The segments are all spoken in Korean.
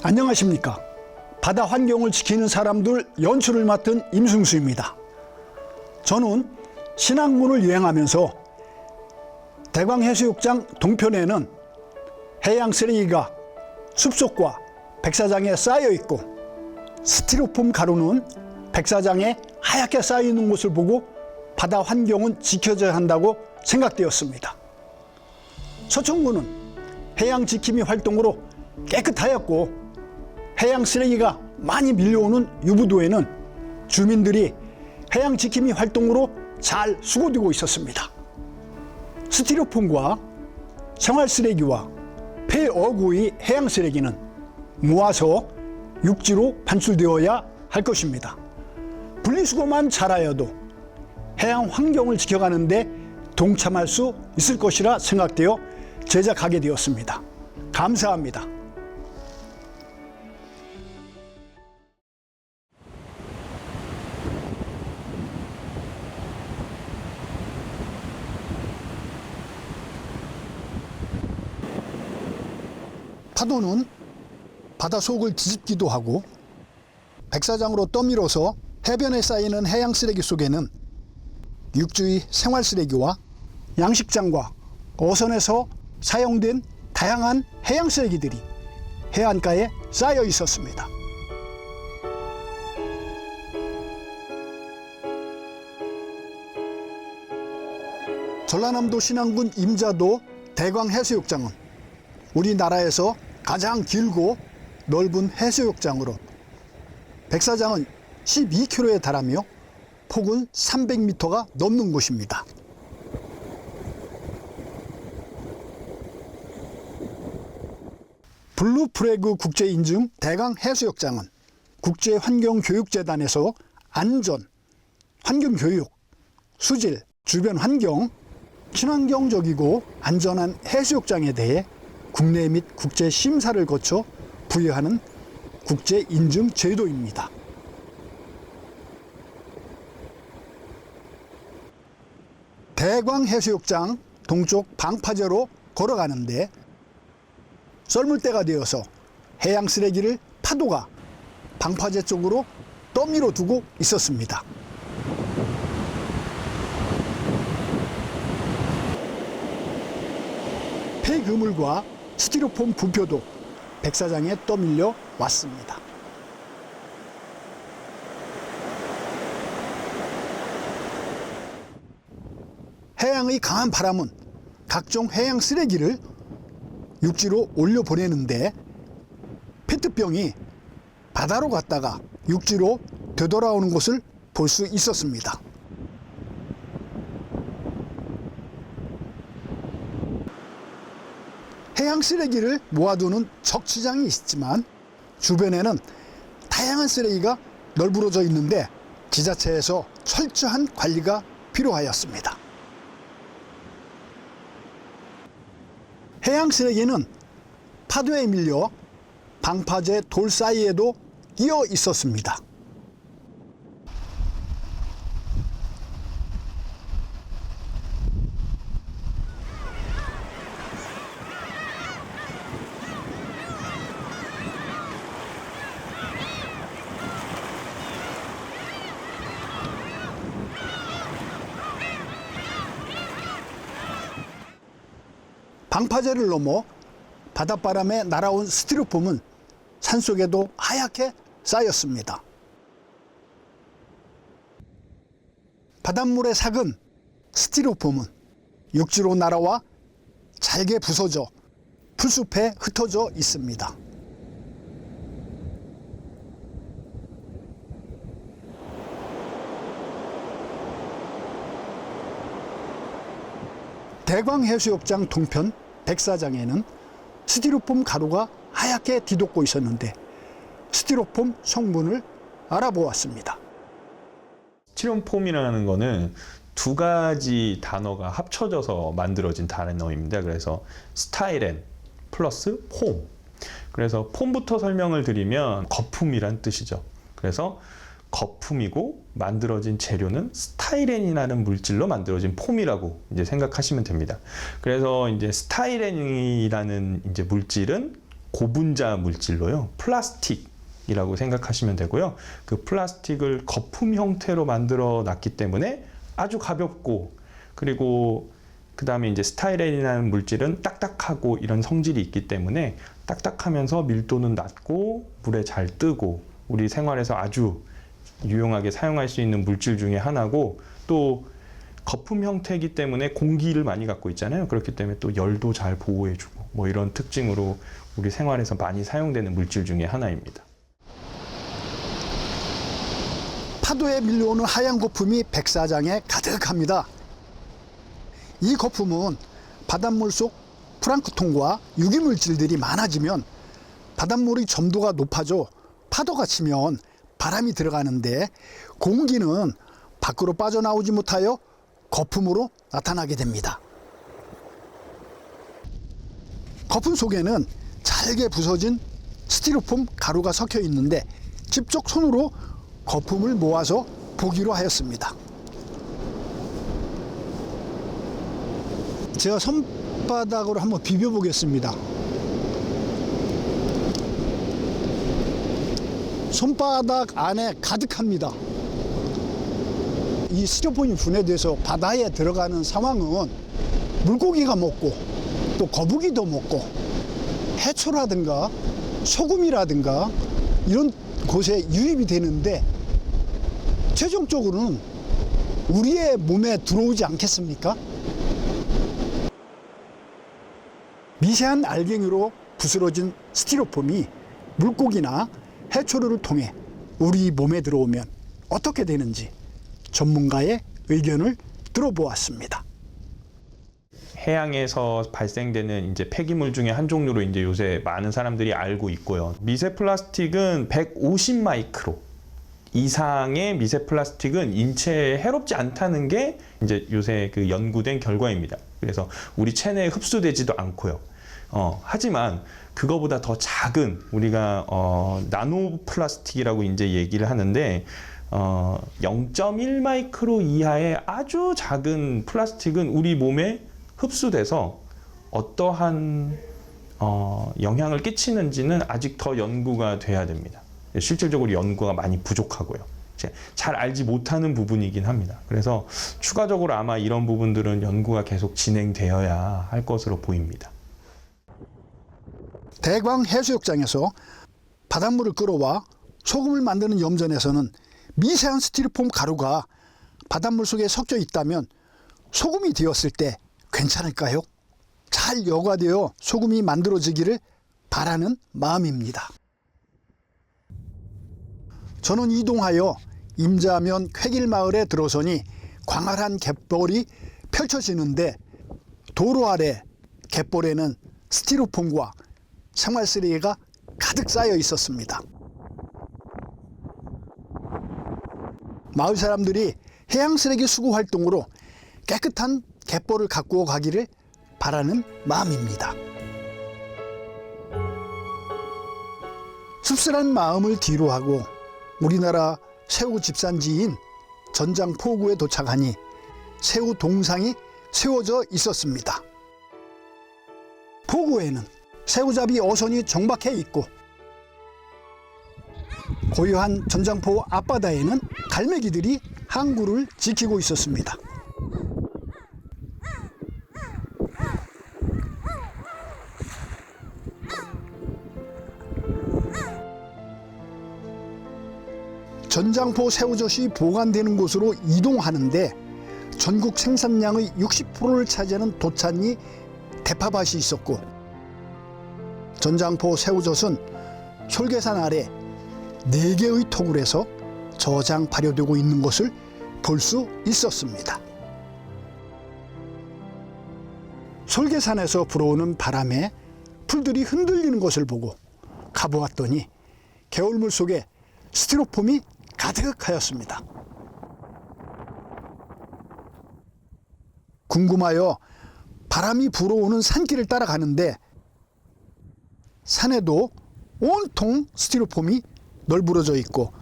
안녕하십니까. 바다 환경을 지키는 사람들 연출을 맡은 임승수입니다. 저는 신안군을 여행하면서 대광해수욕장 동편에는 해양 쓰레기가 숲속과 백사장에 쌓여 있고 스티로폼 가루는 백사장에 하얗게 쌓여 있는 것을 보고 바다 환경은 지켜져야 한다고 생각되었습니다. 서천군은 해양 지킴이 활동으로 깨끗하였고 해양 쓰레기가 많이 밀려오는 유부도에는 주민들이 해양 지킴이 활동으로 잘 수고되고 있었습니다. 스티로폼과 생활 쓰레기와 폐어구의 해양 쓰레기는 모아서 육지로 반출되어야 할 것입니다. 분리수거만 잘하여도 해양 환경을 지켜가는데 동참할 수 있을 것이라 생각되어 제작하게 되었습니다. 감사합니다. 파도는 바닷속을 뒤집기도 하고 백사장으로 떠밀어서 해변에 쌓이는 해양 쓰레기 속에는 육지의 생활 쓰레기와 양식장과 어선에서 사용된 다양한 해양 쓰레기들이 해안가에 쌓여 있었습니다. 전라남도 신안군 임자도 대광해수욕장은 우리나라에서 가장 길고 넓은 해수욕장으로 백사장은 12km에 달하며 폭은 300m가 넘는 곳입니다. 블루프래그 국제인증 대광해수욕장은 국제환경교육재단에서 안전, 환경교육, 수질, 주변 환경, 친환경적이고 안전한 해수욕장에 대해 국내 및 국제 심사를 거쳐 부여하는 국제 인증 제도입니다. 대광해수욕장 동쪽 방파제로 걸어가는데 썰물 때가 되어서 해양 쓰레기를 파도가 방파제 쪽으로 떠밀어 두고 있었습니다. 폐그물과 스티로폼 부표도 백사장에 떠밀려 왔습니다. 해양의 강한 바람은 각종 해양 쓰레기를 육지로 올려보내는데 페트병이 바다로 갔다가 육지로 되돌아오는 것을 볼 수 있었습니다. 해양 쓰레기를 모아두는 적치장이 있지만 주변에는 다양한 쓰레기가 널브러져 있는데 지자체에서 철저한 관리가 필요하였습니다. 해양 쓰레기는 파도에 밀려 방파제 돌 사이에도 끼어 있었습니다. 방파제를 넘어 바닷바람에 날아온 스티로폼은 산속에도 하얗게 쌓였습니다. 바닷물에 삭은 스티로폼은 육지로 날아와 잘게 부서져 풀숲에 흩어져 있습니다. 대광해수욕장 동편 백사장에는 스티로폼 가루가 하얗게 뒤덮고 있었는데 스티로폼 성분을 알아보았습니다. 스티로폼이라는 거는 두 가지 단어가 합쳐져서 만들어진 단어입니다. 그래서 스타이렌 플러스 폼. 그래서 폼부터 설명을 드리면 거품이란 뜻이죠. 그래서 거품이고 만들어진 재료는 스타이렌이라는 물질로 만들어진 폼이라고 이제 생각하시면 됩니다. 그래서 이제 스타이렌이라는 이제 물질은 고분자 물질로요. 플라스틱이라고 생각하시면 되고요. 그 플라스틱을 거품 형태로 만들어 놨기 때문에 아주 가볍고, 그리고 그 다음에 이제 스타이렌이라는 물질은 딱딱하고 이런 성질이 있기 때문에 딱딱하면서 밀도는 낮고 물에 잘 뜨고 우리 생활에서 아주 유용하게 사용할 수 있는 물질 중에 하나고, 또 거품 형태이기 때문에 공기를 많이 갖고 있잖아요. 그렇기 때문에 또 열도 잘 보호해주고 뭐 이런 특징으로 우리 생활에서 많이 사용되는 물질 중에 하나입니다. 파도에 밀려오는 하얀 거품이 백사장에 가득합니다. 이 거품은 바닷물 속 플랑크톤과 유기물질들이 많아지면 바닷물의 점도가 높아져 파도가 치면 바람이 들어가는데 공기는 밖으로 빠져나오지 못하여 거품으로 나타나게 됩니다. 거품 속에는 잘게 부서진 스티로폼 가루가 섞여 있는데 직접 손으로 거품을 모아서 보기로 하였습니다. 제가 손바닥으로 한번 비벼 보겠습니다. 손바닥 안에 가득합니다. 이 스티로폼이 분해돼서 바다에 들어가는 상황은 물고기가 먹고 또 거북이도 먹고 해초라든가 소금이라든가 이런 곳에 유입이 되는데 최종적으로는 우리의 몸에 들어오지 않겠습니까? 미세한 알갱이로 부스러진 스티로폼이 물고기나 해초류를 통해 우리 몸에 들어오면 어떻게 되는지 전문가의 의견을 들어보았습니다. 해양에서 발생되는 이제 폐기물 중에 한 종류로 이제 요새 많은 사람들이 알고 있고요. 미세 플라스틱은 150 마이크로 이상의 미세 플라스틱은 인체에 해롭지 않다는 게 이제 요새 그 연구된 결과입니다. 그래서 우리 체내에 흡수되지도 않고요. 하지만 그거보다 더 작은 우리가 나노 플라스틱이라고 이제 얘기를 하는데 0.1 마이크로 이하의 아주 작은 플라스틱은 우리 몸에 흡수돼서 어떠한 영향을 끼치는지는 아직 더 연구가 돼야 됩니다. 실질적으로 연구가 많이 부족하고요. 잘 알지 못하는 부분이긴 합니다. 그래서 추가적으로 아마 이런 부분들은 연구가 계속 진행되어야 할 것으로 보입니다. 대광 해수욕장에서 바닷물을 끌어와 소금을 만드는 염전에서는 미세한 스티로폼 가루가 바닷물 속에 섞여 있다면 소금이 되었을 때 괜찮을까요? 잘 여과되어 소금이 만들어지기를 바라는 마음입니다. 저는 이동하여 임자면 쾌길마을에 들어서니 광활한 갯벌이 펼쳐지는데 도로 아래 갯벌에는 스티로폼과 생활 쓰레기가 가득 쌓여 있었습니다. 마을 사람들이 해양 쓰레기 수거 활동으로 깨끗한 갯벌을 가꾸어 가기를 바라는 마음입니다. 씁쓸한 마음을 뒤로하고 우리나라 새우 집산지인 전장포구에 도착하니 새우 동상이 세워져 있었습니다. 포구에는 새우잡이 어선이 정박해 있고 고요한 전장포 앞바다에는 갈매기들이 항구를 지키고 있었습니다. 전장포 새우젓이 보관되는 곳으로 이동하는데 전국 생산량의 60%를 차지하는 도찬리 대파밭이 있었고 전장포 새우젓은 솔계산 아래 4개의 통을 해서 저장 발효되고 있는 것을 볼 수 있었습니다. 솔계산에서 불어오는 바람에 풀들이 흔들리는 것을 보고 가보았더니 개울물 속에 스티로폼이 가득하였습니다. 궁금하여 바람이 불어오는 산길을 따라가는데 산에도 온통 스티로폼이 널브러져 있고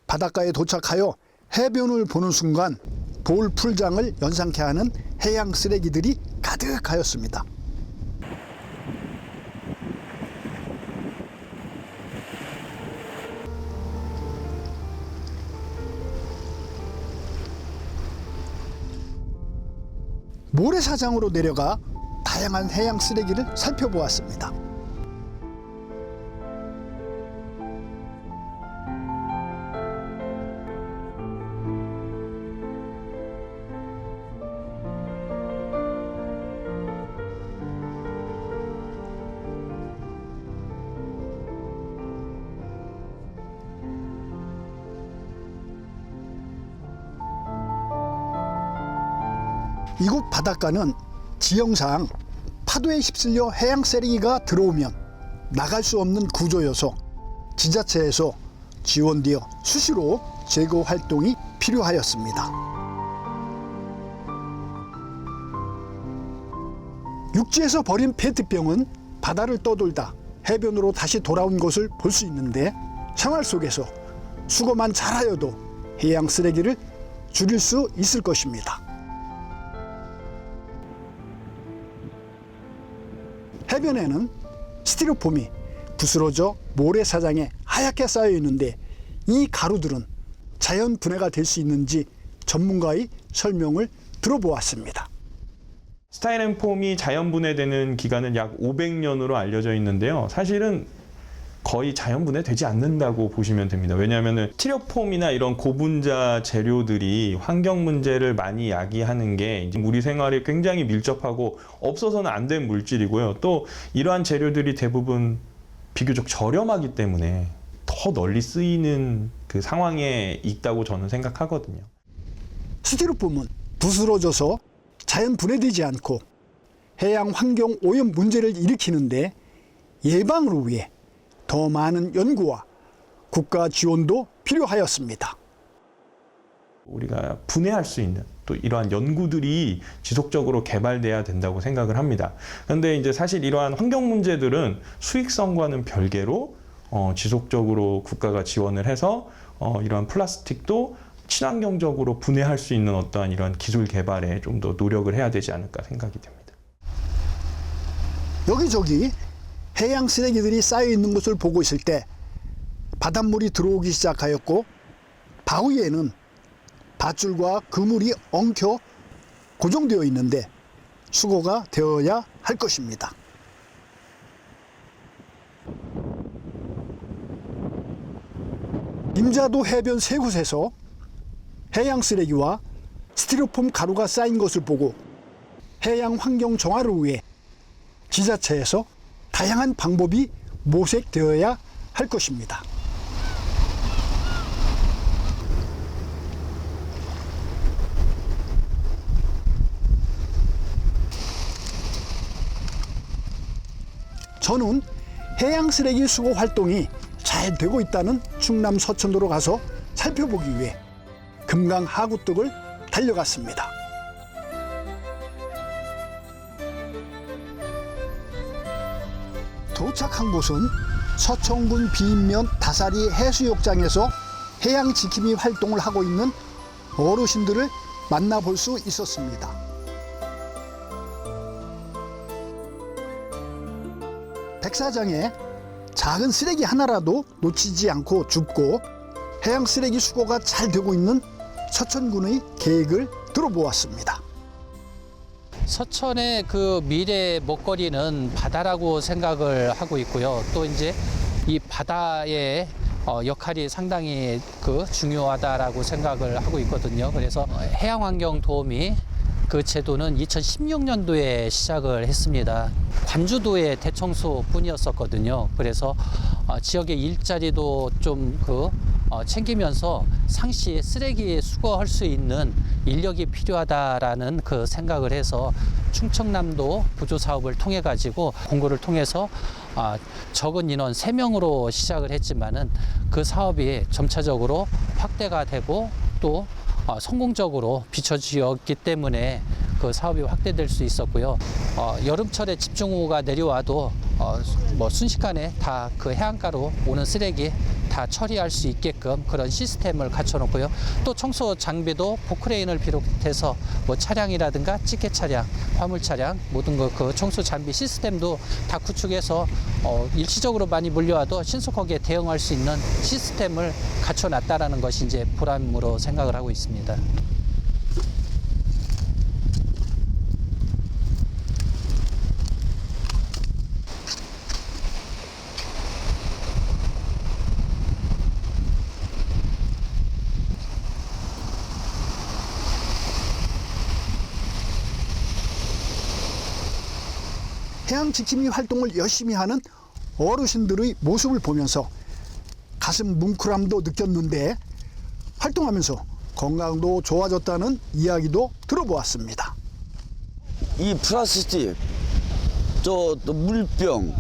바닷가에 도착하여 해변을 보는 순간 볼 풀장을 연상케 하는 해양 쓰레기들이 가득하였습니다. 모래사장으로 내려가 다양한 해양 쓰레기를 살펴보았습니다. 이곳 바닷가는 지형상 파도에 휩쓸려 해양 쓰레기가 들어오면 나갈 수 없는 구조여서 지자체에서 지원되어 수시로 제거 활동이 필요하였습니다. 육지에서 버린 페트병은 바다를 떠돌다 해변으로 다시 돌아온 것을 볼 수 있는데 생활 속에서 수거만 잘하여도 해양 쓰레기를 줄일 수 있을 것입니다. 해변에는 스티로폼이 부스러져 모래사장에 하얗게 쌓여 있는데 이 가루들은 자연 분해가 될 수 있는지 전문가의 설명을 들어보았습니다. 스타일렌 폼이 자연 분해되는 기간은 약 500년으로 알려져 있는데요. 사실은 거의 자연 분해되지 않는다고 보시면 됩니다. 왜냐하면 스티로폼이나 이런 고분자 재료들이 환경 문제를 많이 야기하는 게 이제 우리 생활에 굉장히 밀접하고 없어서는 안 된 물질이고요. 또 이러한 재료들이 대부분 비교적 저렴하기 때문에 더 널리 쓰이는 그 상황에 있다고 저는 생각하거든요. 스티로폼은 부스러져서 자연 분해되지 않고 해양 환경 오염 문제를 일으키는데 예방을 위해 더 많은 연구와 국가 지원도 필요하였습니다. 우리가 분해할 수 있는 또 이러한 연구들이 지속적으로 개발돼야 된다고 생각을 합니다. 그런데 이제 사실 이러한 환경 문제들은 수익성과는 별개로 지속적으로 국가가 지원을 해서 이러한 플라스틱도 친환경적으로 분해할 수 있는 어떠한 이러한 기술 개발에 좀 더 노력을 해야 되지 않을까 생각이 됩니다. 여기저기 해양 쓰레기들이 쌓여 있는 것을 보고 있을 때 바닷물이 들어오기 시작하였고 바위에는 밧줄과 그물이 엉켜 고정되어 있는데 수거가 되어야 할 것입니다. 임자도 해변 세 곳에서 해양 쓰레기와 스티로폼 가루가 쌓인 것을 보고 해양 환경 정화를 위해 지자체에서 다양한 방법이 모색되어야 할 것입니다. 저는 해양 쓰레기 수거 활동이 잘 되고 있다는 충남 서천도로 가서 살펴보기 위해 금강 하구뚝을 달려갔습니다. 도착한 곳은 서천군 비인면 다사리 해수욕장에서 해양 지킴이 활동을 하고 있는 어르신들을 만나볼 수 있었습니다. 백사장에 작은 쓰레기 하나라도 놓치지 않고 줍고 해양 쓰레기 수거가 잘 되고 있는 서천군의 계획을 들어보았습니다. 서천의 그 미래 먹거리는 바다라고 생각을 하고 있고요. 또 이제 이 바다의 역할이 상당히 중요하다라고 생각을 하고 있거든요. 그래서 해양환경 도우미 그 제도는 2016년도에 시작을 했습니다. 관주도의 대청소뿐이었었거든요. 그래서 지역의 일자리도 좀 챙기면서 상시 쓰레기 수거할 수 있는 인력이 필요하다라는 그 생각을 해서 충청남도 구조 사업을 통해 가지고 공고를 통해서 적은 인원 3명으로 시작을 했지만은 그 사업이 점차적으로 확대가 되고 또 성공적으로 비춰지었기 때문에 그 사업이 확대될 수 있었고요. 여름철에 집중호우가 내려와도 순식간에 다 그 해안가로 오는 쓰레기 다 다 처리할 수 있게끔 그런 시스템을 갖춰놓고요. 또 청소 장비도 포크레인을 비롯해서 뭐 차량이라든가 찌개 차량, 화물 차량 모든 그 청소 장비 시스템도 다 구축해서 일시적으로 많이 몰려와도 신속하게 대응할 수 있는 시스템을 갖춰놨다라는 것이 이제 보람으로 생각을 하고 있습니다. 해양지킴이 활동을 열심히 하는 어르신들의 모습을 보면서 가슴 뭉클함도 느꼈는데 활동하면서 건강도 좋아졌다는 이야기도 들어보았습니다. 이 플라스틱, 또 물병,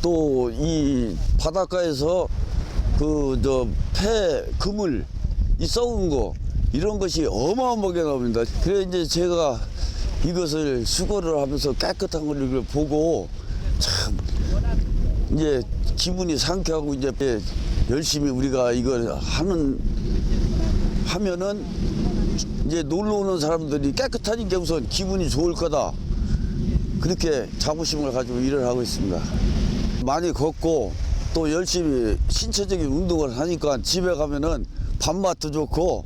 또 이 바닷가에서 그물, 이 썩은 거 이런 것이 어마어마하게 나옵니다. 그래서 이제 제가 이것을 수거를 하면서 깨끗한 걸 보고 참 이제 기분이 상쾌하고 이제 열심히 우리가 이걸 하면은 이제 놀러 오는 사람들이 깨끗하니까 우선 기분이 좋을 거다. 그렇게 자부심을 가지고 일을 하고 있습니다. 많이 걷고 또 열심히 신체적인 운동을 하니까 집에 가면은 밥맛도 좋고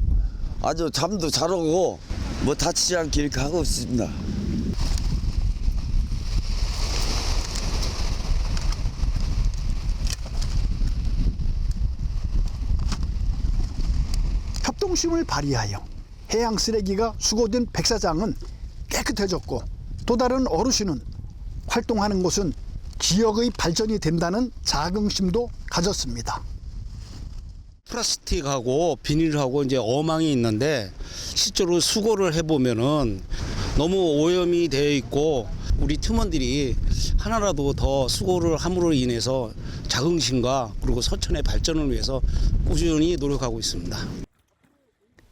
아주 잠도 잘 오고 뭐 다치지 않게 이렇게 하고 있습니다. 협동심을 발휘하여 해양 쓰레기가 수거된 백사장은 깨끗해졌고 또 다른 어르신은 활동하는 곳은 지역의 발전이 된다는 자긍심도 가졌습니다. 플라스틱하고 비닐하고 이제 어망이 있는데 실제로 수거를 해보면은 너무 오염이 되어 있고 우리 팀원들이 하나라도 더 수거를 함으로 인해서 자긍심과 그리고 서천의 발전을 위해서 꾸준히 노력하고 있습니다.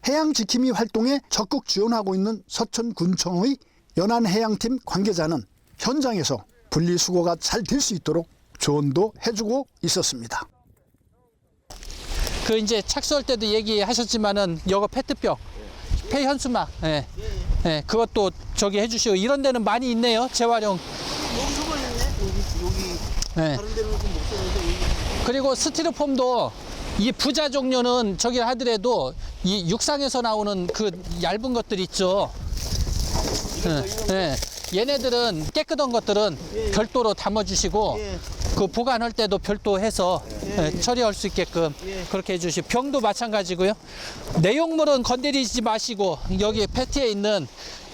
해양지킴이 활동에 적극 지원하고 있는 서천군청의 연안해양팀 관계자는 현장에서 분리수거가 잘 될 수 있도록 조언도 해주고 있었습니다. 그 이제 착수할 때도 얘기하셨지만은 여거 페트병, 폐현수막, 예, 그것도 저기 해주시고 이런 데는 많이 있네요. 재활용. 여기서만 있네. 여기. 예. 다른 데는 좀 못 쓰는데 여기. 그리고 스티로폼도 이 부자 종류는 저기 하더라도 이 육상에서 나오는 그 얇은 것들 있죠. 예. 얘네들은 깨끗한 것들은 별도로 담아주시고 그 보관할 때도 별도 해서 처리할 수 있게끔 그렇게 해주시고 병도 마찬가지고요. 내용물은 건드리지 마시고 여기 패티에 있는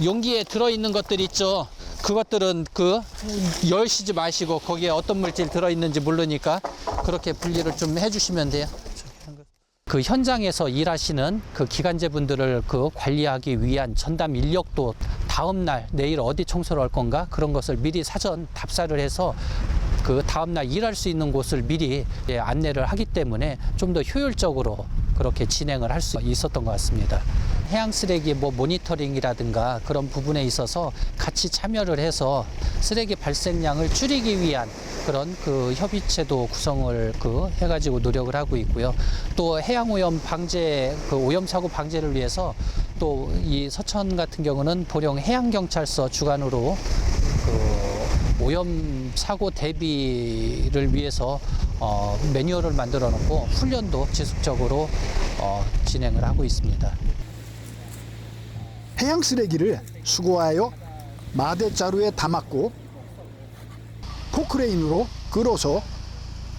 용기에 들어있는 것들 있죠. 그것들은 열시지 마시고 거기에 어떤 물질 들어있는지 모르니까 그렇게 분리를 좀 해주시면 돼요. 그 현장에서 일하시는 그 기간제분들을 관리하기 위한 전담 인력도 다음 날 내일 어디 청소를 할 건가 그런 것을 미리 사전 답사를 해서 그 다음 날 일할 수 있는 곳을 미리 안내를 하기 때문에 좀 더 효율적으로 그렇게 진행을 할 수 있었던 것 같습니다. 해양 쓰레기 모니터링이라든가 그런 부분에 있어서 같이 참여를 해서 쓰레기 발생량을 줄이기 위한 그런 협의체도 구성을 해가지고 노력을 하고 있고요. 또 해양 오염 방제, 오염 사고 방제를 위해서 또 이 서천 같은 경우는 보령 해양경찰서 주관으로 오염 사고 대비를 위해서 매뉴얼을 만들어 놓고 훈련도 지속적으로 진행을 하고 있습니다. 해양 쓰레기를 수거하여 마대자루에 담았고 포크레인으로 끌어서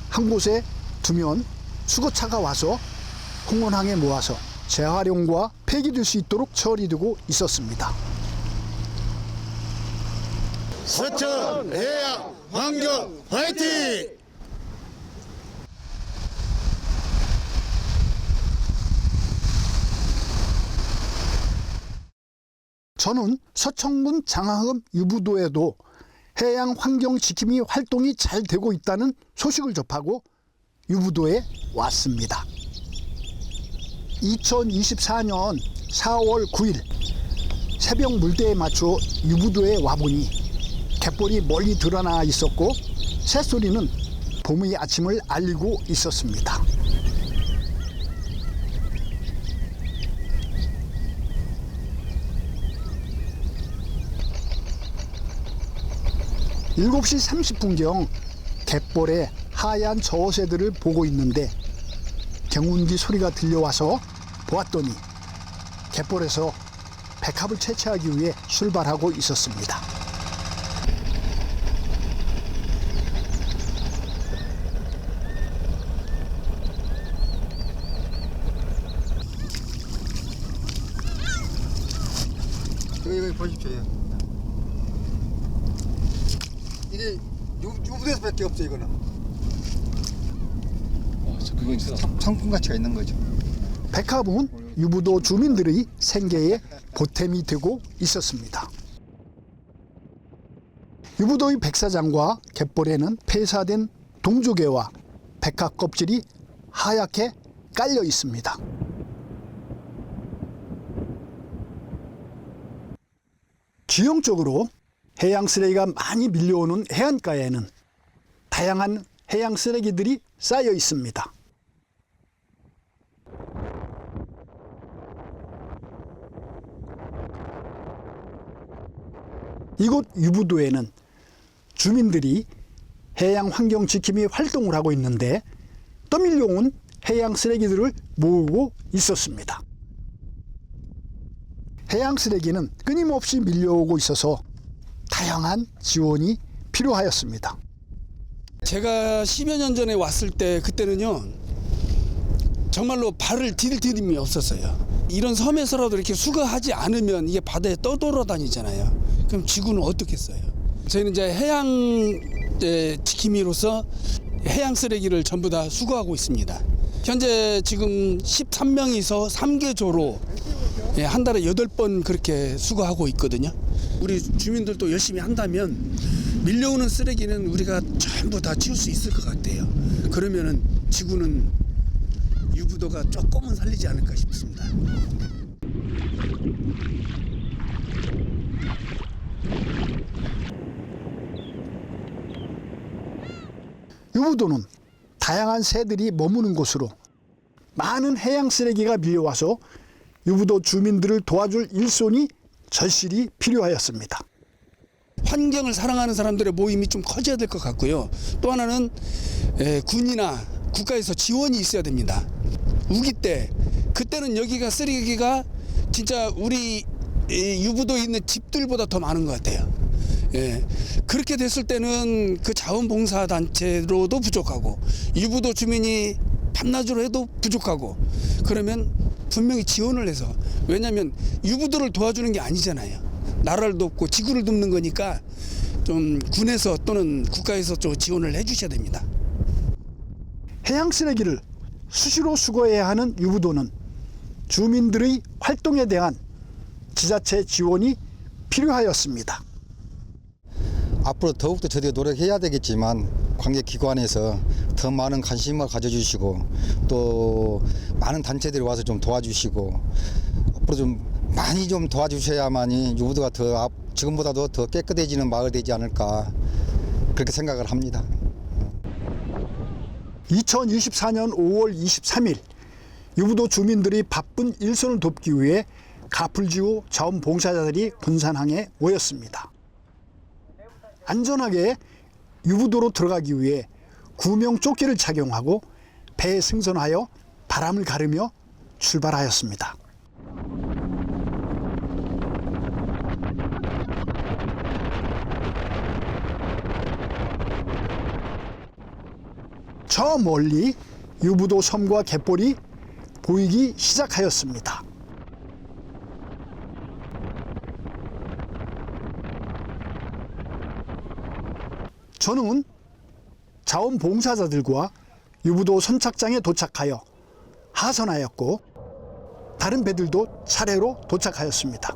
한 곳에 두면 수거차가 와서 홍원항에 모아서 재활용과 폐기될 수 있도록 처리되고 있었습니다. 서천 해양 환경 화이팅! 저는 서천군 장항읍 유부도에도 해양 환경 지킴이 활동이 잘 되고 있다는 소식을 접하고 유부도에 왔습니다. 2024년 4월 9일 새벽 물대에 맞춰 유부도에 와보니 갯벌이 멀리 드러나 있었고 새소리는 봄의 아침을 알리고 있었습니다. 7시 30분경 갯벌에 하얀 저새들을 보고 있는데 경운기 소리가 들려와서 보았더니 갯벌에서 백합을 채취하기 위해 출발하고 있었습니다. 여기 보십시오. 이게 유부대에서밖에 없어 이거는. 그건 상품 가치가 있는 거죠. 백합은 유부도 주민들의 생계에 보탬이 되고 있었습니다. 유부도의 백사장과 갯벌에는 폐사된 동조개와 백합 껍질이 하얗게 깔려 있습니다. 지형적으로 해양 쓰레기가 많이 밀려오는 해안가에는 다양한 해양 쓰레기들이 쌓여 있습니다. 이곳 유부도에는 주민들이 해양 환경 지킴이 활동을 하고 있는데 떠밀려온 해양 쓰레기들을 모으고 있었습니다. 해양 쓰레기는 끊임없이 밀려오고 있어서 다양한 지원이 필요하였습니다. 제가 10여 년 전에 왔을 때 그때는요 정말로 발을 디딜 틈이 없었어요. 이런 섬에서라도 이렇게 수거하지 않으면 이게 바다에 떠돌아다니잖아요. 그럼 지구는 어떻겠어요? 저희는 이제 해양 지킴이로서 해양 쓰레기를 전부 다 수거하고 있습니다. 현재 지금 13명이서 3개조로 한 달에 8번 그렇게 수거하고 있거든요. 우리 주민들도 열심히 한다면 밀려오는 쓰레기는 우리가 전부 다 치울 수 있을 것 같아요. 그러면은 지구는 유부도가 조금은 살리지 않을까 싶습니다. 유부도는 다양한 새들이 머무는 곳으로 많은 해양 쓰레기가 밀려와서 유부도 주민들을 도와줄 일손이 절실히 필요하였습니다. 환경을 사랑하는 사람들의 모임이 좀 커져야 될 것 같고요. 또 하나는 군이나 국가에서 지원이 있어야 됩니다. 우기 때 그때는 여기가 쓰레기가 진짜 우리 유부도에 있는 집들보다 더 많은 것 같아요. 그렇게 됐을 때는 그 자원봉사단체로도 부족하고 유부도 주민이 밤낮으로 해도 부족하고 그러면 분명히 지원을 해서 왜냐하면 유부도를 도와주는 게 아니잖아요. 나라를 돕고 지구를 돕는 거니까 좀 군에서 또는 국가에서 좀 지원을 해주셔야 됩니다. 해양 쓰레기를 수시로 수거해야 하는 유부도는 주민들의 활동에 대한 지자체 지원이 필요하였습니다. 앞으로 더욱더 저희가 노력해야 되겠지만 관계기관에서 더 많은 관심을 가져주시고 또 많은 단체들이 와서 좀 도와주시고 앞으로 좀 많이 좀 도와주셔야만이 유부도가 더 지금보다도 더 깨끗해지는 마을 되지 않을까 그렇게 생각을 합니다. 2024년 5월 23일 유부도 주민들이 바쁜 일손을 돕기 위해 가풀지구 자원봉사자들이 군산항에 모였습니다. 안전하게 유부도로 들어가기 위해 구명조끼를 착용하고 배에 승선하여 바람을 가르며 출발하였습니다. 저 멀리 유부도 섬과 갯벌이 보이기 시작하였습니다. 저는 자원봉사자들과 유부도 선착장에 도착하여 하선하였고 다른 배들도 차례로 도착하였습니다.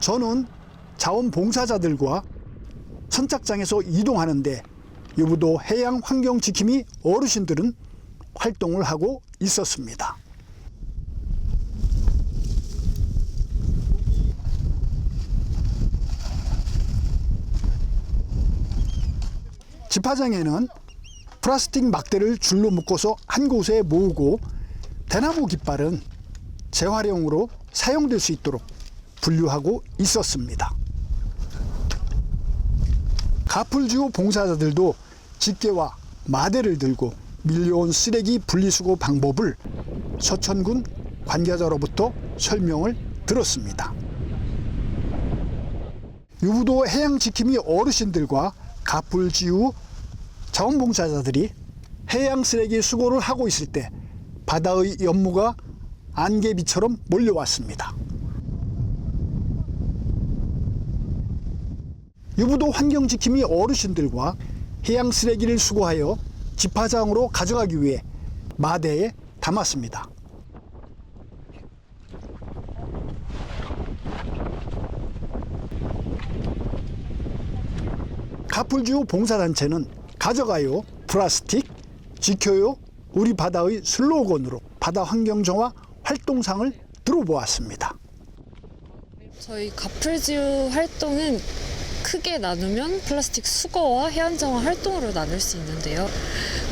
저는 자원봉사자들과 선착장에서 이동하는데 유부도 해양환경지킴이 어르신들은 활동을 하고 있었습니다. 집화장에는 플라스틱 막대를 줄로 묶어서 한 곳에 모으고 대나무 깃발은 재활용으로 사용될 수 있도록 분류하고 있었습니다. 가풀지구 봉사자들도 집게와 마대를 들고 밀려온 쓰레기 분리수거 방법을 서천군 관계자로부터 설명을 들었습니다. 유부도 해양지킴이 어르신들과 가풀지구 자원봉사자들이 해양 쓰레기 수거를 하고 있을 때 바다의 연무가 안개비처럼 몰려왔습니다. 유부도 환경지킴이 어르신들과 해양 쓰레기를 수거하여 집화장으로 가져가기 위해 마대에 담았습니다. 가풀지구 봉사단체는 가져가요 플라스틱, 지켜요 우리 바다의 슬로건으로 바다 환경정화 활동상을 들어보았습니다. 저희 가풀지구 활동은 크게 나누면 플라스틱 수거와 해안정화 활동으로 나눌 수 있는데요.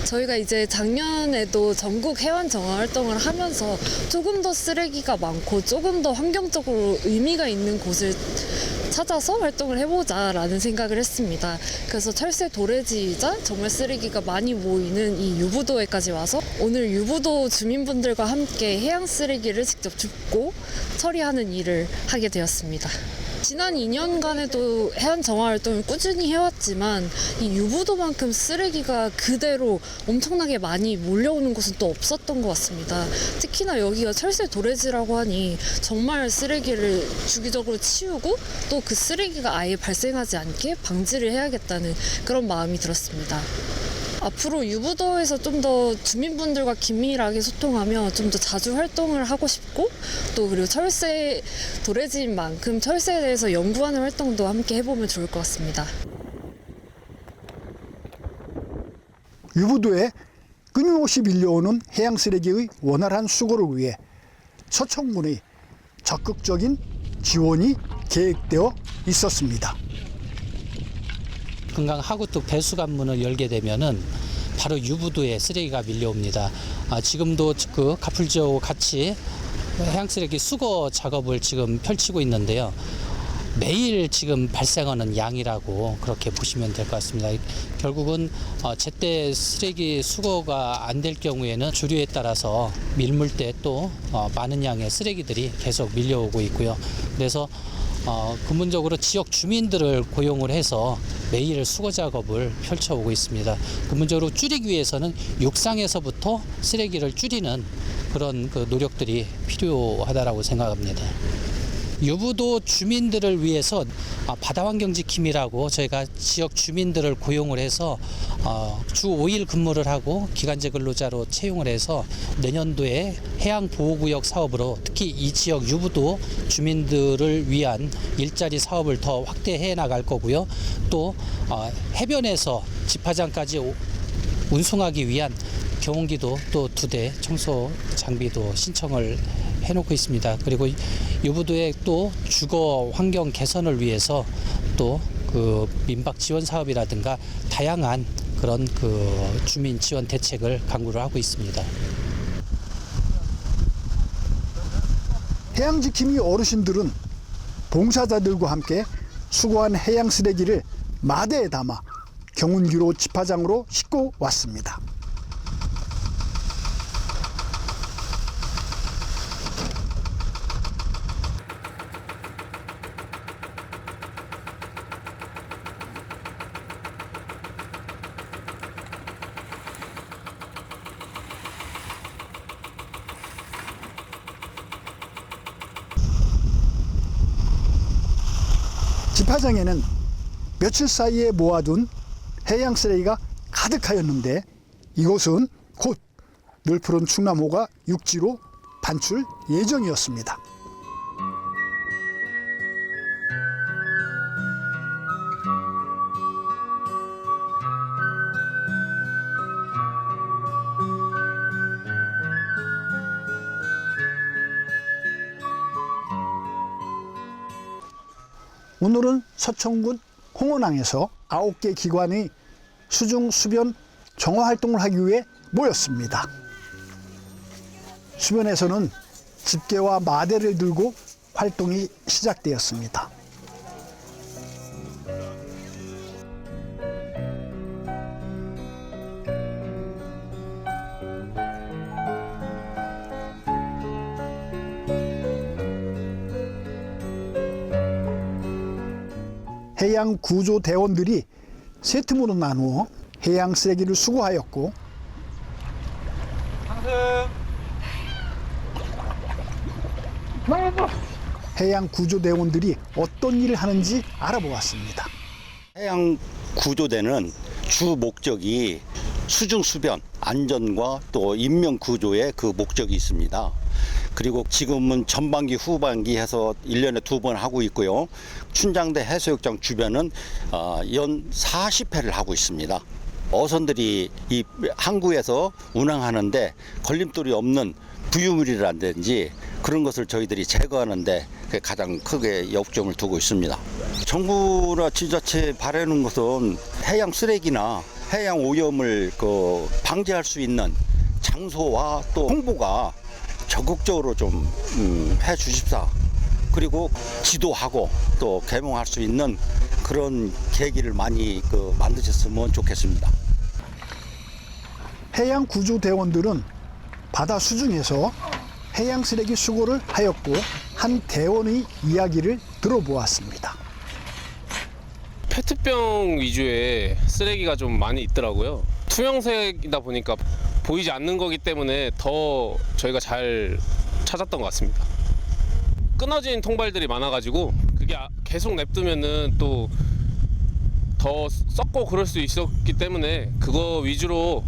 저희가 이제 작년에도 전국 해안정화 활동을 하면서 조금 더 쓰레기가 많고 조금 더 환경적으로 의미가 있는 곳을 찾아서 활동을 해보자라는 생각을 했습니다. 그래서 철새 도래지이자 정말 쓰레기가 많이 모이는 이 유부도에까지 와서 오늘 유부도 주민분들과 함께 해양 쓰레기를 직접 줍고 처리하는 일을 하게 되었습니다. 지난 2년간에도 해안 정화 활동을 꾸준히 해왔지만 이 유부도만큼 쓰레기가 그대로 엄청나게 많이 몰려오는 곳은 또 없었던 것 같습니다. 특히나 여기가 철새 도래지라고 하니 정말 쓰레기를 주기적으로 치우고 또 그 쓰레기가 아예 발생하지 않게 방지를 해야겠다는 그런 마음이 들었습니다. 앞으로 유부도에서 좀 더 주민분들과 긴밀하게 소통하며 좀 더 자주 활동을 하고 싶고 또 그리고 철새 도래지인 만큼 철새에 대해서 연구하는 활동도 함께 해보면 좋을 것 같습니다. 유부도에 끊임없이 밀려오는 해양 쓰레기의 원활한 수거를 위해 서천군의 적극적인 지원이 계획되어 있었습니다. 금강 하구뚝 배수관문을 열게 되면은 바로 유부도에 쓰레기가 밀려옵니다. 지금도 그 가풀지구와 같이 해양 쓰레기 수거 작업을 지금 펼치고 있는데요. 매일 지금 발생하는 양이라고 그렇게 보시면 될 것 같습니다. 결국은 제때 쓰레기 수거가 안 될 경우에는 주류에 따라서 밀물때 또 많은 양의 쓰레기들이 계속 밀려오고 있고요. 그래서 근본적으로 지역 주민들을 고용을 해서 매일 수거 작업을 펼쳐오고 있습니다. 근본적으로 줄이기 위해서는 육상에서부터 쓰레기를 줄이는 그런 그 노력들이 필요하다라고 생각합니다. 유부도 주민들을 위해서 바다환경지킴이라고 저희가 지역 주민들을 고용을 해서 주 5일 근무를 하고 기간제 근로자로 채용을 해서 내년도에 해양보호구역 사업으로 특히 이 지역 유부도 주민들을 위한 일자리 사업을 더 확대해 나갈 거고요. 또 해변에서 집화장까지 운송하기 위한 경운기도 또 2대 청소 장비도 신청을 해놓고 있습니다. 그리고 유부도의 또 주거 환경 개선을 위해서 또 그 민박 지원 사업이라든가 다양한 그런 그 주민 지원 대책을 강구를 하고 있습니다. 해양지킴이 어르신들은 봉사자들과 함께 수거한 해양 쓰레기를 마대에 담아 경운기로 집화장으로 싣고 왔습니다. 집화장에는 며칠 사이에 모아둔 해양 쓰레기가 가득하였는데 이곳은 곧 늘 푸른 충남호가 육지로 반출 예정이었습니다. 오늘은 서천군 홍원항에서 9개 기관의 수중 수변 정화 활동을 하기 위해 모였습니다. 주변에서는 집게와 마대를 들고 활동이 시작되었습니다. 해양 구조 대원들이 세 팀으로 나누어 해양 쓰레기를 수거하였고 해양 구조 대원들이 어떤 일을 하는지 알아보았습니다. 해양 구조대는 주 목적이 수중 수변 안전과 또 인명 구조의 그 목적이 있습니다. 그리고 지금은 전반기 후반기 해서 1년에 2번 하고 있고요. 춘장대 해수욕장 주변은 연 40회를 하고 있습니다. 어선들이 이 항구에서 운항하는데 걸림돌이 없는 부유물이라든지 그런 것을 저희들이 제거하는데 가장 크게 역점을 두고 있습니다. 정부나 지자체 바라는 것은 해양 쓰레기나 해양 오염을 방지할 수 있는 장소와 또 홍보가 적극적으로 좀 해주십사. 그리고 지도하고 또 개몽할 수 있는 그런 계기를 많이 만드셨으면 좋겠습니다. 해양 구조 대원들은 바다 수중에서 해양 쓰레기 수거를 하였고 한 대원의 이야기를 들어보았습니다. 페트병 위주의 쓰레기가 좀 많이 있더라고요. 투명색이다 보니까 보이지 않는 거기 때문에 더 저희가 잘 찾았던 것 같습니다. 끊어진 통발들이 많아가지고 그게 계속 냅두면은 또 더 썩고 그럴 수 있었기 때문에 그거 위주로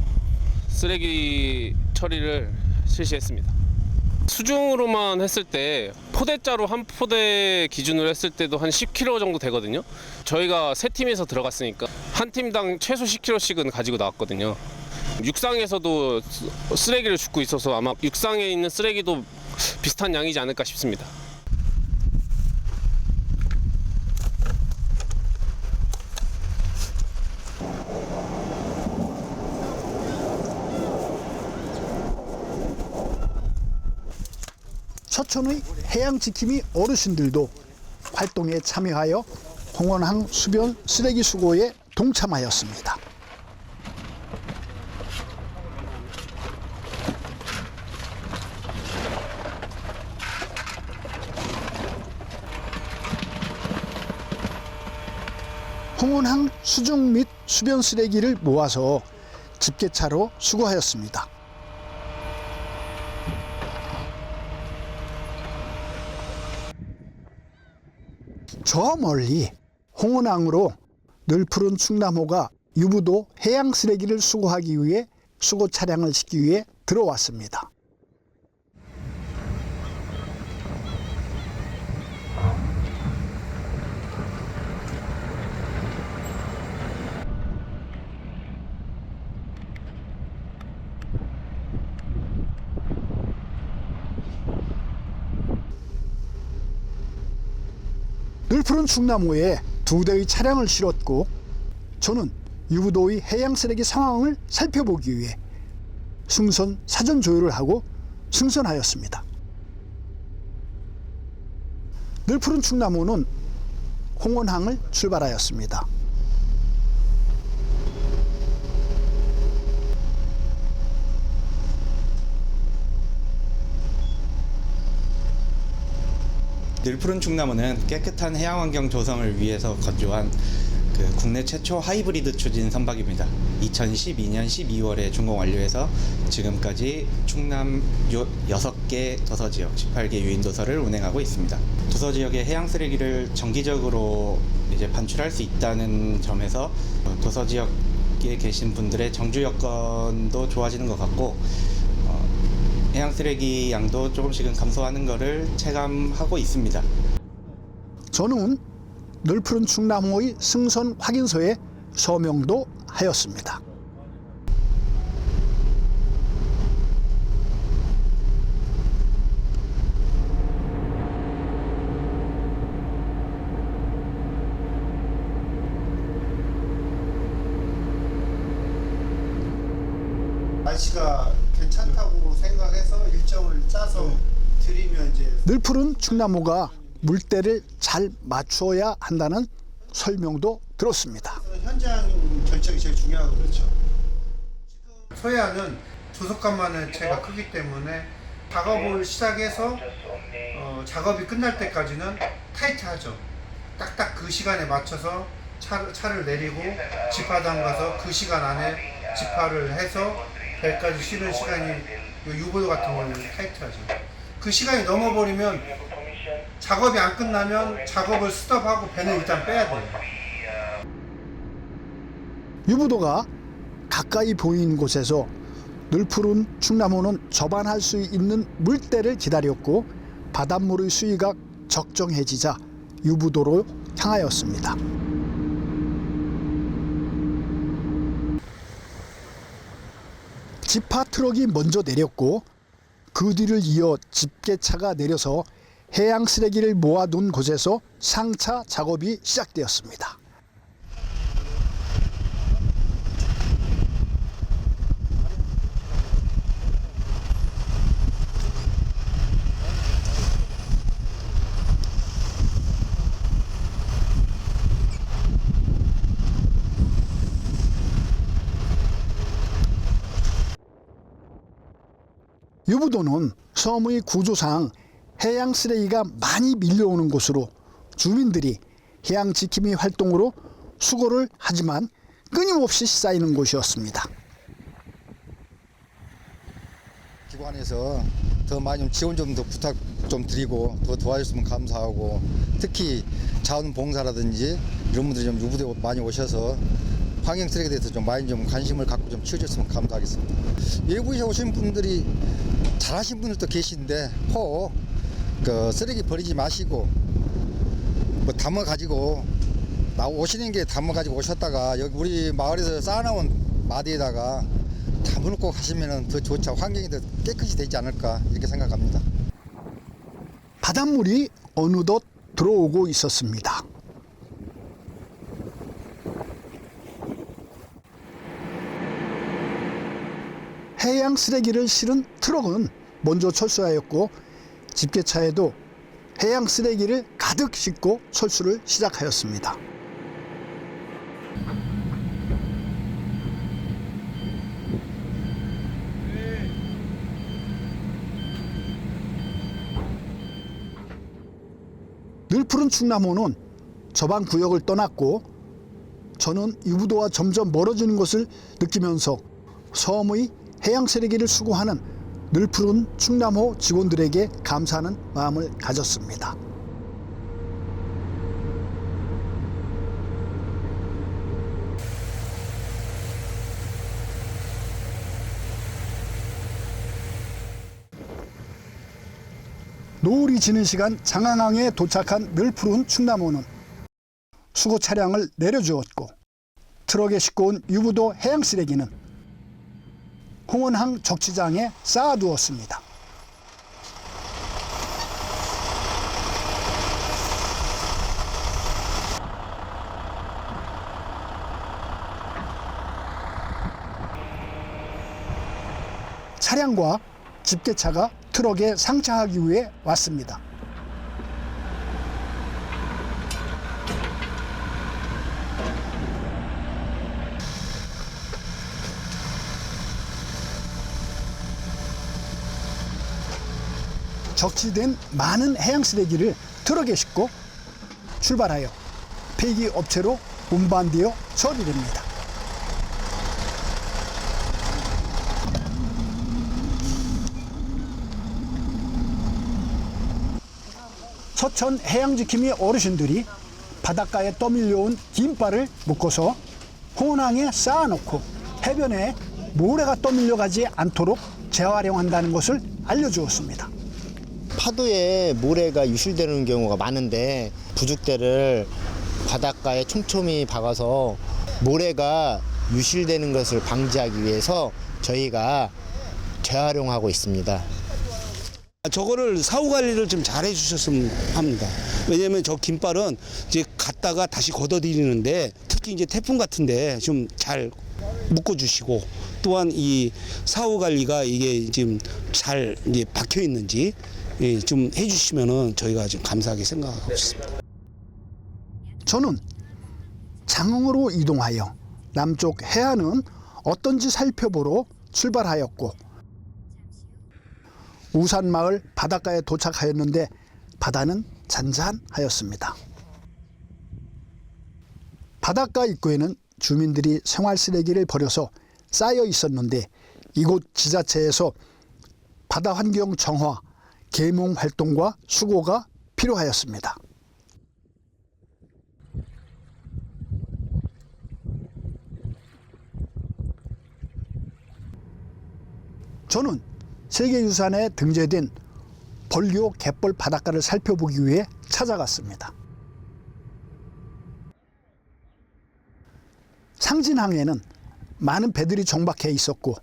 쓰레기 처리를 실시했습니다. 수중으로만 했을 때 포대자로 한 포대 기준으로 했을 때도 한 10kg 정도 되거든요. 저희가 세 팀에서 들어갔으니까 한 팀당 최소 10kg씩은 가지고 나왔거든요. 육상에서도 쓰레기를 줍고 있어서 아마 육상에 있는 쓰레기도 비슷한 양이지 않을까 싶습니다. 서천의 해양지킴이 어르신들도 활동에 참여하여 홍원항 수변 쓰레기 수거에 동참하였습니다. 홍원항 수중 및 수변 쓰레기를 모아서 집게차로 수거하였습니다. 저 멀리 홍원항으로 늘푸른 충남호가 유부도 해양 쓰레기를 수거하기 위해 수거 차량을 싣기 위해 들어왔습니다. 늘푸른 충남호에 2대의 차량을 실었고 저는 유부도의 해양 쓰레기 상황을 살펴보기 위해 승선 사전 조율을 하고 승선하였습니다. 늘푸른 충남호는 홍원항을 출발하였습니다. 늘푸른 충남호는 깨끗한 해양환경 조성을 위해서 건조한 국내 최초 하이브리드 추진 선박입니다. 2012년 12월에 준공 완료해서 지금까지 충남 6개 도서지역 18개 유인도서를 운행하고 있습니다. 도서지역의 해양 쓰레기를 정기적으로 이제 반출할 수 있다는 점에서 도서지역에 계신 분들의 정주 여건도 좋아지는 것 같고 해양 쓰레기 양도 조금씩은 감소하는 것을 체감하고 있습니다. 저는 늘푸른 충남호의 승선 확인서에 서명도 하였습니다. 날씨가 괜찮다고 생각해서 일정을 짜서 드리면 이제 늘푸른 충나무가 물때를 잘 맞춰야 한다는 설명도 들었습니다. 현장 결정이 제일 중요하거든요. 그렇죠. 소야는 조속간만의 채가 크기 때문에 작업을 시작해서 작업이 끝날 때까지는 타이트하죠. 딱딱 그 시간에 맞춰서 차를 내리고 지파당 가서 그 시간 안에 지파를 해서 배까지 쉬는 시간이 유보도 같은 경우는 타이트하죠. 그 시간이 넘어버리면 작업이 안 끝나면 작업을 스톱하고 배는 일단 빼야 돼요. 유부도가 가까이 보이는 곳에서 늘푸른 충나무는 접안할 수 있는 물때를 기다렸고 바닷물의 수위가 적정해지자 유부도로 향하였습니다. 지파 트럭이 먼저 내렸고 그 뒤를 이어 집게차가 내려서 해양 쓰레기를 모아둔 곳에서 상차 작업이 시작되었습니다. 유부도는 섬의 구조상 해양 쓰레기가 많이 밀려오는 곳으로 주민들이 해양 지킴이 활동으로 수고를 하지만 끊임없이 쌓이는 곳이었습니다. 기관에서 더 많이 좀 지원 좀 더 부탁 좀 드리고 더 도와줬으면 감사하고 특히 자원봉사라든지 이런 분들이 좀 유부도에 많이 오셔서 환경 쓰레기에 대해서 좀 많이 좀 관심을 갖고 좀 치워줬으면 감사하겠습니다. 외부에 오신 분들이 잘하신 분들도 계신데 꼭 그 쓰레기 버리지 마시고 뭐 담아 가지고 오시는 게 담아 가지고 오셨다가 여기 우리 마을에서 쌓아놓은 마디에다가 담아놓고 가시면은 더 좋죠. 환경이 더 깨끗이 되지 않을까 이렇게 생각합니다. 바닷물이 어느덧 들어오고 있었습니다. 해양 쓰레기를 실은 트럭은 먼저 철수하였고 집게차에도 해양 쓰레기를 가득 싣고 철수를 시작하였습니다. 늘푸른 충나무는 저방 구역을 떠났고 저는 유부도와 점점 멀어지는 것을 느끼면서 섬의 해양 쓰레기를 수거하는 늘푸른 충남호 직원들에게 감사하는 마음을 가졌습니다. 노을이 지는 시간 장항항에 도착한 늘푸른 충남호는 수거 차량을 내려주었고 트럭에 싣고 온 유부도 해양 쓰레기는 홍원항 적치장에 쌓아두었습니다. 차량과 집게차가 트럭에 상차하기 위해 왔습니다. 적치된 많은 해양 쓰레기를 트럭에 싣고 출발하여 폐기 업체로 운반되어 처리됩니다. 서천 해양지킴이 어르신들이 바닷가에 떠밀려온 긴발을 묶어서 홍원항에 쌓아놓고 해변에 모래가 떠밀려가지 않도록 재활용한다는 것을 알려주었습니다. 파도에 모래가 유실되는 경우가 많은데 부죽대를 바닷가에 촘촘히 박아서 모래가 유실되는 것을 방지하기 위해서 저희가 재활용하고 있습니다. 저거를 사후 관리를 좀 잘 해주셨으면 합니다. 왜냐하면 저 긴발은 이제 갔다가 다시 걷어들이는데 특히 이제 태풍 같은데 좀 잘 묶어주시고 또한 이 사후 관리가 이게 지금 잘 이제 박혀 있는지 좀 해주시면은 저희가 좀 감사하게 생각하고 있습니다. 저는 장흥으로 이동하여 남쪽 해안은 어떤지 살펴보러 출발하였고 우산마을 바닷가에 도착하였는데 바다는 잔잔하였습니다. 바닷가 입구에는 주민들이 생활 쓰레기를 버려서 쌓여 있었는데 이곳 지자체에서 바다 환경 정화, 계몽 활동과 수고가 필요하였습니다. 저는 세계유산에 등재된 벌교 갯벌 바닷가를 살펴보기 위해 찾아갔습니다. 상진항에는 많은 배들이 정박해 있었고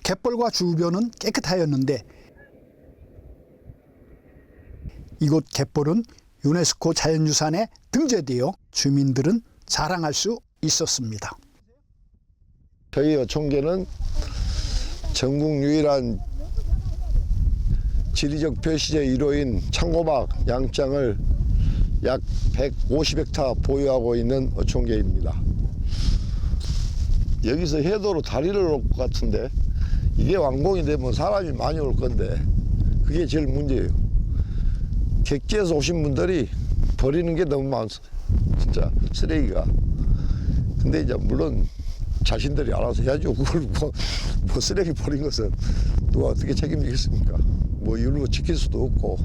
갯벌과 주변은 깨끗하였는데 이곳 갯벌은 유네스코 자연유산에 등재되어 주민들은 자랑할 수 있었습니다. 저희 어촌계는 전국 유일한 지리적 표시제 1호인 창고막 양장을 약 150헥타 보유하고 있는 어촌계입니다. 여기서 해도로 다리를 올 것 같은데 이게 완공이 되면 사람이 많이 올 건데 그게 제일 문제예요. 객지에서 오신 분들이 버리는 게 너무 많습니다. 진짜 쓰레기가. 근데 이제 물론 자신들이 알아서 해야죠. 그걸 뭐 쓰레기 버린 것은 누가 어떻게 책임지겠습니까? 뭐 일로 지킬 수도 없고.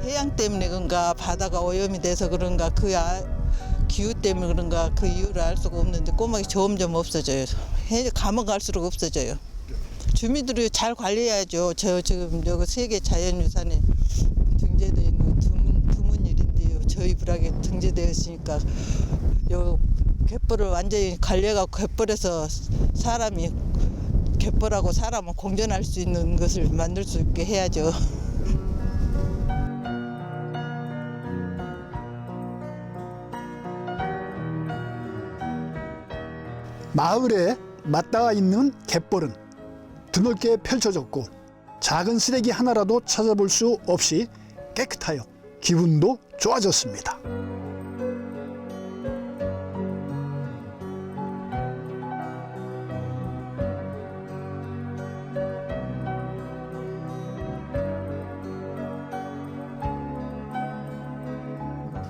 해양 때문에 그런가 바다가 오염이 돼서 그런가 기후 때문에 그런가 그 이유를 알 수가 없는데 꼬막이 점점 없어져요. 가면 갈수록 없어져요. 주민들이 잘 관리해야죠. 저 지금 여기 세계 자연유산에 등재되어 있는 드문 일인데요. 저희 부락에 등재되었으니까 요 갯벌을 완전히 관리해갖고 갯벌에서 사람이 갯벌하고 사람을 공존할 수 있는 것을 만들 수 있게 해야죠. 마을에 맞닿아 있는 갯벌은 드넓게 펼쳐졌고 작은 쓰레기 하나라도 찾아볼 수 없이 깨끗하여 기분도 좋아졌습니다.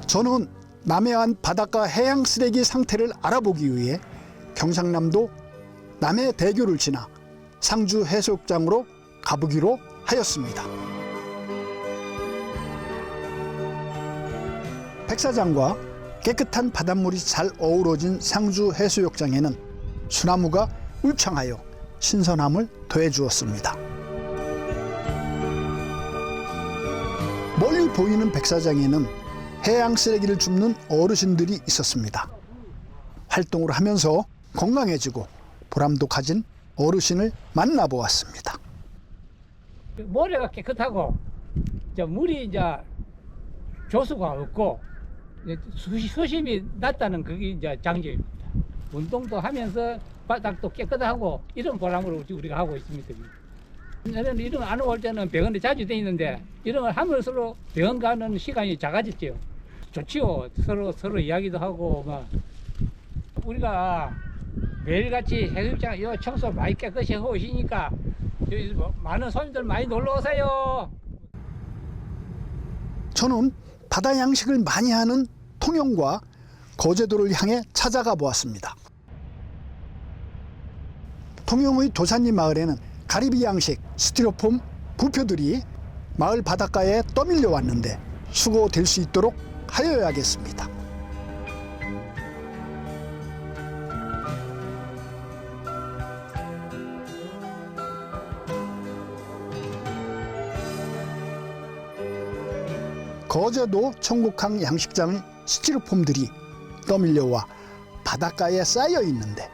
저는 남해안 바닷가 해양 쓰레기 상태를 알아보기 위해 경상남도 남해대교를 지나 상주 해수욕장으로 가보기로 하였습니다. 백사장과 깨끗한 바닷물이 잘 어우러진 상주 해수욕장에는 수나무가 울창하여 신선함을 더해주었습니다. 멀리 보이는 백사장에는 해양 쓰레기를 줍는 어르신들이 있었습니다. 활동을 하면서 건강해지고 보람도 가진 어르신을 만나보았습니다. 모래가 깨끗하고 물이 이제 조수가 없고 수심이 낮다는 그게 이제 장점입니다. 운동도 하면서 바닥도 깨끗하고 이런 보람으로 우리가 하고 있습니다. 저는 이런 안 올 때는 병원에 자주 다니는데 이런 걸 하면서 병원 가는 시간이 작아졌죠. 좋지요. 서로 이야기도 하고 막 우리가 매일같이 해수욕장 청소 많이 깨끗이 하고 오시니까 많은 손님들 많이 놀러 오세요. 저는 바다 양식을 많이 하는 통영과 거제도를 향해 찾아가 보았습니다. 통영의 도산리 마을에는 가리비 양식 스티로폼 부표들이 마을 바닷가에 떠밀려 왔는데 수거될 수 있도록 하여야겠습니다. 거제도 청국항 양식장의 스티로폼들이 떠밀려와 바닷가에 쌓여 있는데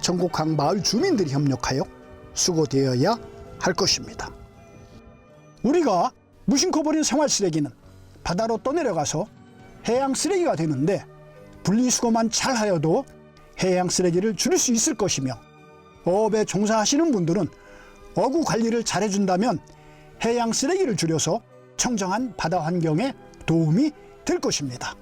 청국항 마을 주민들이 협력하여 수거되어야 할 것입니다. 우리가 무심코 버린 생활 쓰레기는 바다로 떠내려가서 해양 쓰레기가 되는데 분리수거만 잘하여도 해양 쓰레기를 줄일 수 있을 것이며 어업에 종사하시는 분들은 어구 관리를 잘해준다면 해양 쓰레기를 줄여서 청정한 바다 환경에 도움이 될 것입니다.